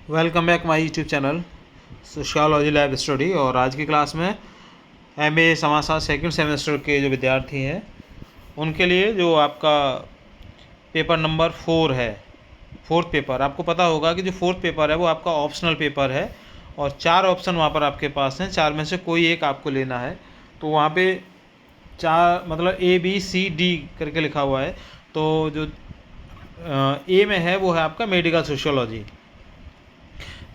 Welcome back my YouTube channel sociology lab study. और आज की क्लास में एमए समाजशास्त्र सेकंड सेमेस्टर के जो विद्यार्थी हैं उनके लिए जो आपका पेपर नंबर 4 है, फोर्थ पेपर, आपको पता होगा कि जो फोर्थ पेपर है वो आपका ऑप्शनल पेपर है और 4 ऑप्शन वहाँ पर आपके पास हैं। 4 में से कोई एक आपको लेना है। तो वहाँ पे 4 मतलब ABCD करके लिखा हुआ है। तो जो ए में है वो है आपका मेडिकल सोशियोलॉजी।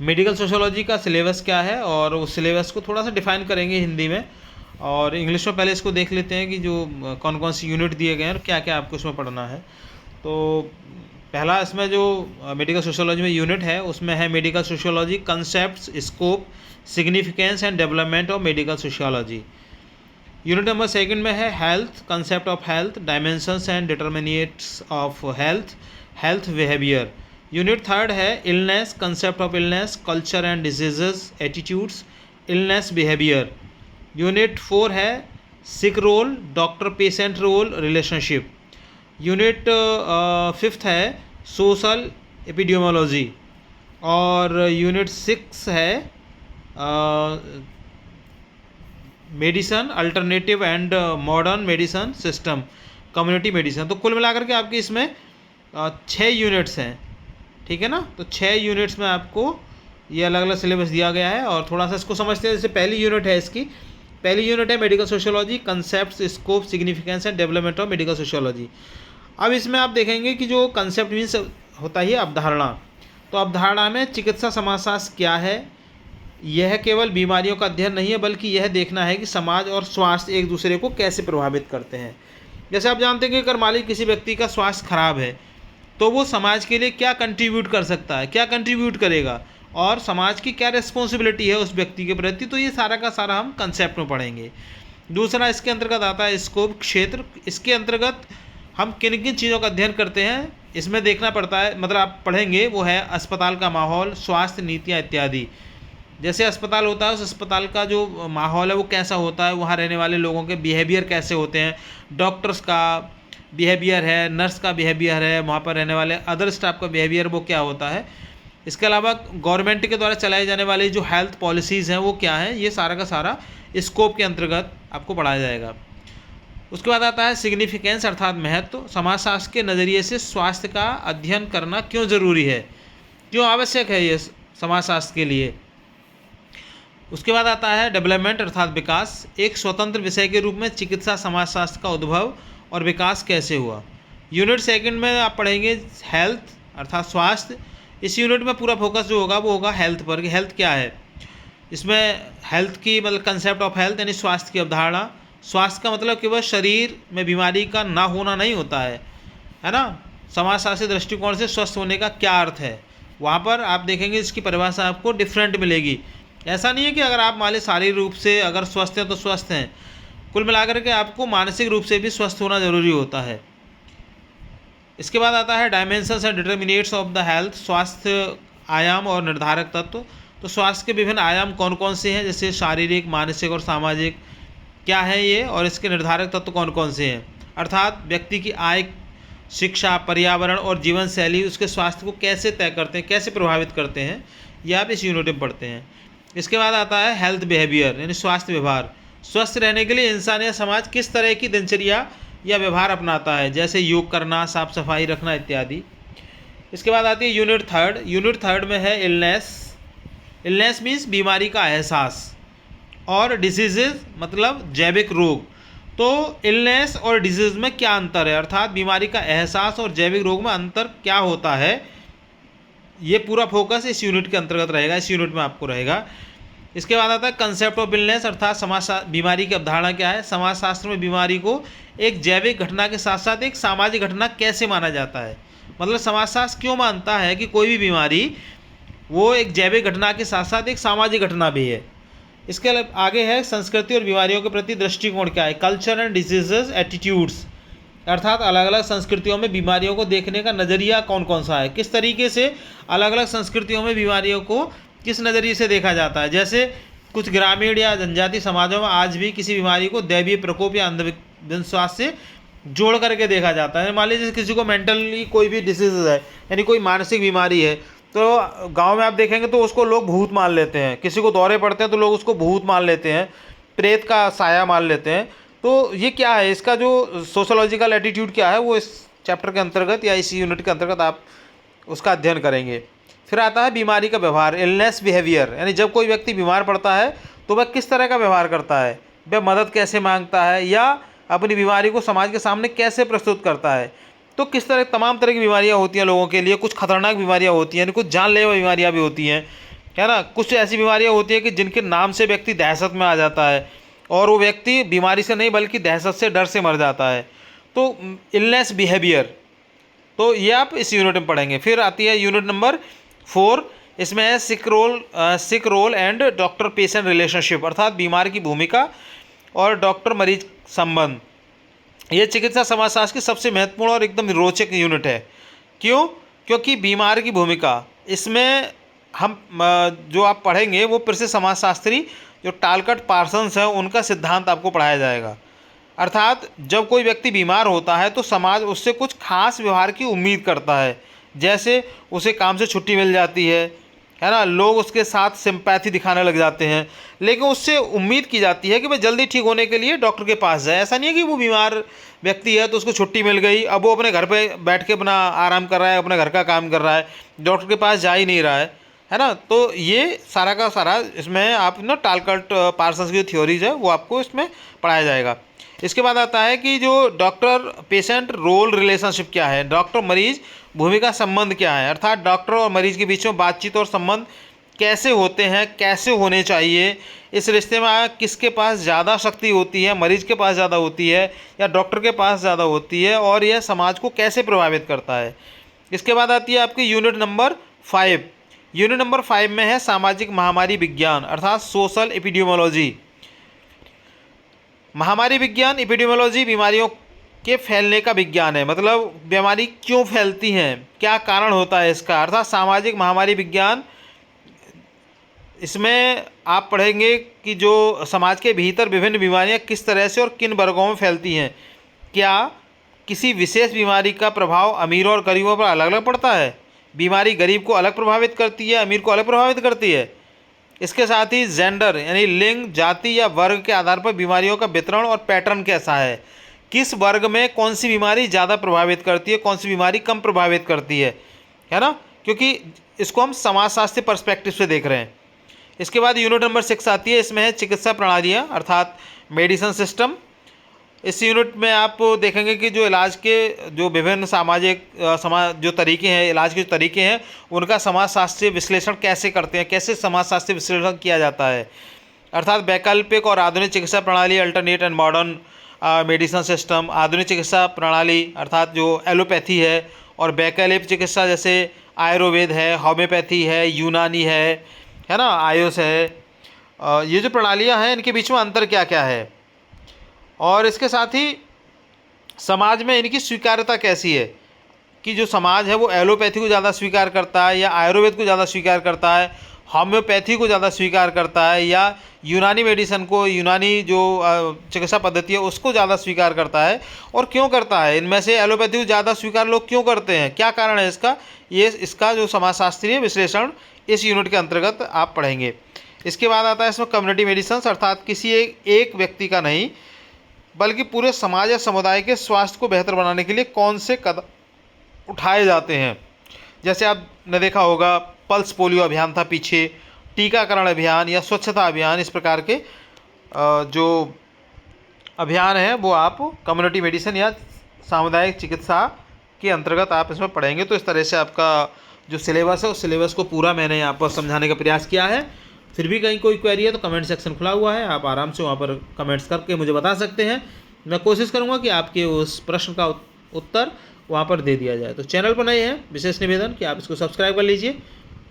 मेडिकल सोशियोलॉजी का सिलेबस क्या है और उस सिलेबस को थोड़ा सा डिफाइन करेंगे हिंदी में, और इंग्लिश में पहले इसको देख लेते हैं कि जो कौन कौन सी यूनिट दिए गए हैं और क्या क्या आपको इसमें पढ़ना है। तो पहला इसमें जो मेडिकल सोशियोलॉजी में यूनिट है उसमें है medical sociology concepts, scope, significance and development of medical sociology. Unit number second में है health, concept of health, dimensions and determinants of health, health behaviour. Unit third है illness, concept of illness, culture and diseases, attitudes, illness behaviour. Unit 4 है sick role, doctor patient role, relationship. Unit 5th है social epidemiology. और unit 6 है medicine alternative and modern medicine system, community medicine. तो कुल मिलाकर के आपके इसमें 6 यूनिट्स हैं, ठीक है ना। तो 6 यूनिट्स में आपको ये अलग अलग सिलेबस दिया गया है। और थोड़ा सा इसको समझते हैं। जैसे पहली यूनिट है, इसकी पहली यूनिट है medical sociology concept, scope, significance and development of medical sociology. अब इसमें आप देखेंगे कि जो कंसेप्ट मीन्स होता ही अवधारणा। तो अवधारणा में चिकित्सा समाजशास्त्र क्या है, यह केवल बीमारियों का अध्ययन नहीं है बल्कि यह देखना है कि समाज और स्वास्थ्य एक दूसरे को कैसे प्रभावित करते हैं। जैसे आप जानते हैं कि अगर मान लीजिए किसी व्यक्ति का स्वास्थ्य खराब है तो वो समाज के लिए क्या कंट्रीब्यूट कर सकता है, क्या कंट्रीब्यूट करेगा, और समाज की क्या रिस्पॉन्सिबिलिटी है उस व्यक्ति के प्रति। तो ये सारा का सारा हम कंसेप्ट में पढ़ेंगे। दूसरा इसके अंतर्गत आता है स्कोप, क्षेत्र। इसके अंतर्गत हम किन किन चीज़ों का अध्ययन करते हैं इसमें देखना पड़ता है, मतलब आप पढ़ेंगे, वो है अस्पताल का माहौल, स्वास्थ्य नीतियाँ इत्यादि। जैसे अस्पताल होता है, उस अस्पताल का जो माहौल है वो कैसा होता है, वहाँ रहने वाले लोगों के बिहेवियर कैसे होते हैं, डॉक्टर्स का बिहेवियर है, नर्स का बिहेवियर है, वहाँ पर रहने वाले अदर स्टाफ का बिहेवियर वो क्या होता है। इसके अलावा गवर्नमेंट के द्वारा चलाई जाने वाली जो हेल्थ पॉलिसीज़ हैं वो क्या हैं, ये सारा का सारा स्कोप के अंतर्गत आपको पढ़ाया जाएगा। उसके बाद आता है सिग्निफिकेंस अर्थात महत्व। समाजशास्त्र के नज़रिए से स्वास्थ्य का अध्ययन करना क्यों ज़रूरी है, क्यों आवश्यक है ये समाजशास्त्र के लिए। उसके बाद आता है डेवलपमेंट अर्थात विकास। एक स्वतंत्र विषय के रूप में चिकित्सा समाजशास्त्र का उद्भव और विकास कैसे हुआ। यूनिट सेकंड में आप पढ़ेंगे हेल्थ अर्थात स्वास्थ्य। इस यूनिट में पूरा फोकस जो होगा वो होगा हेल्थ पर कि हेल्थ क्या है। इसमें हेल्थ की मतलब कंसेप्ट ऑफ हेल्थ यानी स्वास्थ्य की अवधारणा। स्वास्थ्य का मतलब केवल शरीर में बीमारी का ना होना नहीं होता है ना। समाजशास्त्री दृष्टिकोण से स्वस्थ होने का क्या अर्थ है, वहाँ पर आप देखेंगे इसकी परिभाषा आपको डिफरेंट मिलेगी। ऐसा नहीं है कि अगर आप मान लीजिए शारीरिक रूप से अगर स्वस्थ हैं तो स्वस्थ हैं, कुल मिलाकर के आपको मानसिक रूप से भी स्वस्थ होना जरूरी होता है। इसके बाद आता है dimensions and determinants of the health, स्वास्थ्य आयाम और निर्धारक तत्व। तो स्वास्थ्य के विभिन्न आयाम कौन कौन से हैं, जैसे शारीरिक, मानसिक और सामाजिक क्या है ये, और इसके निर्धारक तत्व कौन कौन से हैं। अर्थात व्यक्ति की आय, शिक्षा, पर्यावरण और जीवन शैली उसके स्वास्थ्य को कैसे तय करते हैं, कैसे प्रभावित करते हैं, ये आप इस यूनिट में पढ़ते हैं। इसके बाद आता है हेल्थ बिहेवियर यानी स्वास्थ्य व्यवहार। स्वस्थ रहने के लिए इंसान या समाज किस तरह की दिनचर्या या व्यवहार अपनाता है, जैसे योग करना, साफ सफाई रखना इत्यादि। इसके बाद आती है यूनिट थर्ड। यूनिट थर्ड में है इलनेस। इलनेस मीन्स बीमारी का एहसास, और डिजीजेज मतलब जैविक रोग। तो इलनेस और डिजीज में क्या अंतर है, अर्थात बीमारी का एहसास और जैविक रोग में अंतर क्या होता है, ये पूरा फोकस इस यूनिट के अंतर्गत रहेगा, इस यूनिट में आपको रहेगा। इसके बाद आता है कंसेप्ट ऑफ इलनेस अर्थात बीमारी की अवधारणा क्या है। समाजशास्त्र में बीमारी को एक जैविक घटना के साथ साथ एक सामाजिक घटना कैसे माना जाता है, मतलब समाजशास्त्र क्यों मानता है कि कोई भी बीमारी वो एक जैविक घटना के साथ साथ एक सामाजिक घटना भी है। इसके आगे है संस्कृति और बीमारियों के प्रति दृष्टिकोण क्या है, कल्चर एंड डिजीजेस, एटीट्यूड्स अर्थात अलग अलग संस्कृतियों में बीमारियों को देखने का नज़रिया कौन कौन सा है, किस तरीके से अलग अलग संस्कृतियों में बीमारियों को किस नज़रिए से देखा जाता है। जैसे कुछ ग्रामीण या जनजातीय समाजों में आज भी किसी बीमारी को दैवीय प्रकोप या अंधविश्वास से जोड़ करके देखा जाता है। मान लीजिए किसी को मेंटली कोई भी डिसीज है यानी कोई मानसिक बीमारी है, तो गांव में आप देखेंगे तो उसको लोग भूत मान लेते हैं, किसी को दौरे पड़ते हैं तो लोग उसको भूत मान लेते हैं, प्रेत का साया मान लेते हैं। तो ये क्या है, इसका जो सोशोलॉजिकल एटीट्यूड क्या है वो इस चैप्टर के अंतर्गत या इस यूनिट के अंतर्गत आप उसका अध्ययन करेंगे। फिर आता है बीमारी का व्यवहार, इलनेस बिहेवियर, यानी जब कोई व्यक्ति बीमार पड़ता है तो वह किस तरह का व्यवहार करता है, वह मदद कैसे मांगता है या अपनी बीमारी को समाज के सामने कैसे प्रस्तुत करता है। तो किस तरह, तमाम तरह की बीमारियां होती हैं लोगों के लिए, कुछ खतरनाक बीमारियां होती हैं, कुछ जानलेवा बीमारियां भी होती हैं, है ना। कुछ ऐसी बीमारियां होती हैं कि जिनके नाम से व्यक्ति दहशत में आ जाता है और वो व्यक्ति बीमारी से नहीं बल्कि दहशत से, डर से मर जाता है। तो इलनेस बिहेवियर, तो ये आप इस यूनिट में पढ़ेंगे। फिर आती है यूनिट नंबर 4, इसमें है sick role and doctor patient relationship, अर्थात बीमार की भूमिका और डॉक्टर मरीज संबंध। ये चिकित्सा समाजशास्त्र की सबसे महत्वपूर्ण और एकदम रोचक यूनिट है। क्यों? क्योंकि बीमार की भूमिका, इसमें हम जो आप पढ़ेंगे वो प्रसिद्ध समाजशास्त्री जो टालकट पार्सन्स हैं उनका सिद्धांत आपको पढ़ाया जाएगा। अर्थात जब कोई व्यक्ति बीमार होता है तो समाज उससे कुछ खास व्यवहार की उम्मीद करता है, जैसे उसे काम से छुट्टी मिल जाती है ना, लोग उसके साथ सिंपैथी दिखाने लग जाते हैं, लेकिन उससे उम्मीद की जाती है कि वह जल्दी ठीक होने के लिए डॉक्टर के पास जाए। ऐसा नहीं है कि वो बीमार व्यक्ति है तो उसको छुट्टी मिल गई, अब वो अपने घर पे बैठ के अपना आराम कर रहा है, अपने घर का काम कर रहा है, डॉक्टर के पास जा ही नहीं रहा है ना। तो ये सारा का सारा इसमें आप ना टालकट पार्सन्स की थ्योरीज है वो आपको इसमें पढ़ाया जाएगा। इसके बाद आता है कि जो डॉक्टर पेशेंट रोल रिलेशनशिप क्या है, डॉक्टर मरीज भूमिका संबंध क्या है, अर्थात डॉक्टर और मरीज के बीच में बातचीत और संबंध कैसे होते हैं, कैसे होने चाहिए, इस रिश्ते में किसके पास ज़्यादा शक्ति होती है, मरीज के पास ज़्यादा होती है या डॉक्टर के पास ज़्यादा होती है, और यह समाज को कैसे प्रभावित करता है। इसके बाद आती है आपकी यूनिट नंबर 5। यूनिट नंबर 5 में है सामाजिक महामारी विज्ञान, अर्थात सोशल एपिडेमियोलॉजी। महामारी विज्ञान, एपिडेमियोलॉजी बीमारियों के फैलने का विज्ञान है, मतलब बीमारी क्यों फैलती हैं, क्या कारण होता है इसका, अर्थात सामाजिक महामारी विज्ञान। इसमें आप पढ़ेंगे कि जो समाज के भीतर विभिन्न बीमारियां किस तरह से और किन वर्गों में फैलती हैं, क्या किसी विशेष बीमारी का प्रभाव अमीरों और गरीबों पर अलग अलग पड़ता है, बीमारी गरीब को अलग प्रभावित करती है, अमीर को अलग प्रभावित करती है। इसके साथ ही जेंडर यानी लिंग, जाति या वर्ग के आधार पर बीमारियों का वितरण और पैटर्न कैसा है, किस वर्ग में कौन सी बीमारी ज़्यादा प्रभावित करती है, कौन सी बीमारी कम प्रभावित करती है ना, क्योंकि इसको हम समाजशास्त्री पर्सपेक्टिव से देख रहे हैं। इसके बाद यूनिट नंबर 6 आती है, इसमें है चिकित्सा प्रणालियाँ अर्थात मेडिसिन सिस्टम। इस यूनिट में आप देखेंगे कि जो इलाज के जो विभिन्न समाज जो तरीके हैं, इलाज के जो तरीके हैं उनका समाजशास्त्रीय विश्लेषण कैसे करते हैं, कैसे समाजशास्त्रीय विश्लेषण किया जाता है, अर्थात वैकल्पिक और आधुनिक चिकित्सा प्रणाली, alternate and modern medicine system. आधुनिक चिकित्सा प्रणाली अर्थात जो एलोपैथी है, और वैकल्पिक चिकित्सा जैसे आयुर्वेद है, होम्योपैथी है, यूनानी है ना, आयुष है। ये जो प्रणालियाँ हैं इनके बीच में अंतर क्या क्या है, और इसके साथ ही समाज में इनकी स्वीकार्यता कैसी है, कि जो समाज है वो एलोपैथी को ज़्यादा स्वीकार करता है या आयुर्वेद को ज़्यादा स्वीकार करता है, होम्योपैथी को ज़्यादा स्वीकार करता है या यूनानी मेडिसिन को, यूनानी जो चिकित्सा पद्धति है उसको ज़्यादा स्वीकार करता है, और क्यों करता है। इनमें से एलोपैथी को ज़्यादा स्वीकार लोग क्यों करते हैं, क्या कारण है इसका, ये इसका जो समाजशास्त्रीय विश्लेषण इस यूनिट के अंतर्गत आप पढ़ेंगे। इसके बाद आता है इसमें कम्युनिटी मेडिसिन, अर्थात किसी एक व्यक्ति का नहीं बल्कि पूरे समाज या समुदाय के स्वास्थ्य को बेहतर बनाने के लिए कौन से कदम उठाए जाते हैं। जैसे आपने देखा होगा पल्स पोलियो अभियान था पीछे, टीकाकरण अभियान या स्वच्छता अभियान, इस प्रकार के जो अभियान हैं वो आप कम्युनिटी मेडिसिन या सामुदायिक चिकित्सा के अंतर्गत आप इसमें पढ़ेंगे। तो इस तरह से आपका जो सिलेबस है उस सिलेबस को पूरा मैंने यहाँ पर समझाने का प्रयास किया है। फिर भी कहीं कोई क्वेरी है तो कमेंट सेक्शन खुला हुआ है, आप आराम से वहाँ पर कमेंट्स करके मुझे बता सकते हैं। मैं कोशिश करूँगा कि आपके उस प्रश्न का उत्तर वहाँ पर दे दिया जाए। तो चैनल पर नए हैं, विशेष निवेदन कि आप इसको सब्सक्राइब कर लीजिए,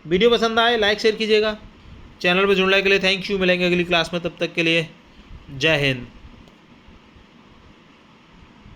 वीडियो पसंद आए लाइक शेयर कीजिएगा। चैनल पर जुड़ने के लिए थैंक यू। मिलेंगे अगली क्लास में, तब तक के लिए जय हिंद।